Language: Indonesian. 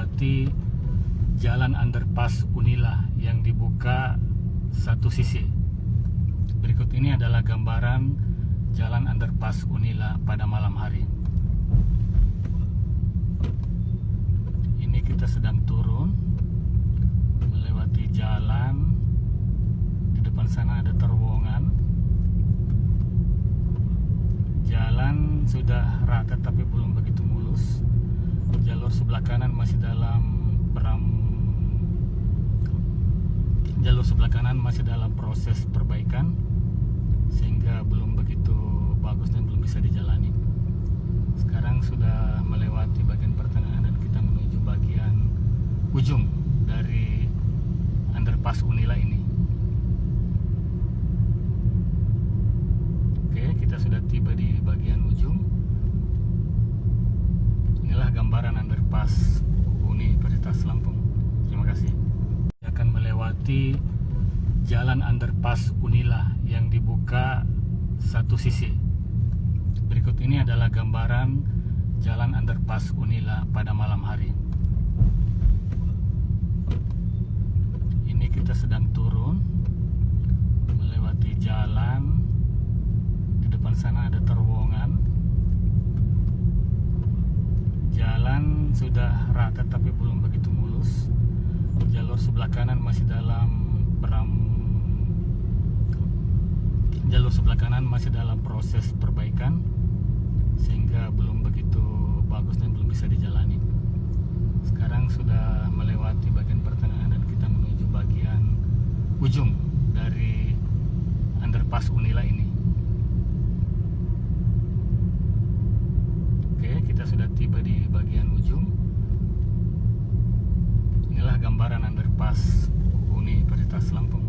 melewati jalan underpass Unila yang dibuka satu sisi. Berikut ini adalah gambaran jalan underpass Unila pada malam hari. Ini kita sedang turun melewati jalan. Di depan sana ada terowongan. Jalan sudah rata tapi belum begitu mulus. Jalur sebelah kanan masih dalam proses perbaikan, sehingga belum begitu bagus dan belum bisa dijalani. Sekarang sudah melewati bagian pertengahan dan kita menuju bagian ujung dari underpass Unila ini. Oke, kita sudah tiba di bagian ujung. Inilah gambaran underpass Universitas Lampung. Terima kasih. Akan melewati jalan underpass Unila yang dibuka satu sisi. Berikut ini adalah gambaran jalan underpass Unila pada malam hari. Ini kita sedang turun melewati jalan. Di depan sana ada terowongan. Jalan sudah rata tapi belum begitu mulus. Jalur sebelah kanan masih dalam proses perbaikan, sehingga belum begitu bagus dan belum bisa dijalani. Sekarang sudah melewati bagian pertengahan dan kita menuju bagian ujung dari underpass Unila ini. Oke, kita sudah tiba di bagian ujung. Inilah gambaran underpass Universitas Lampung.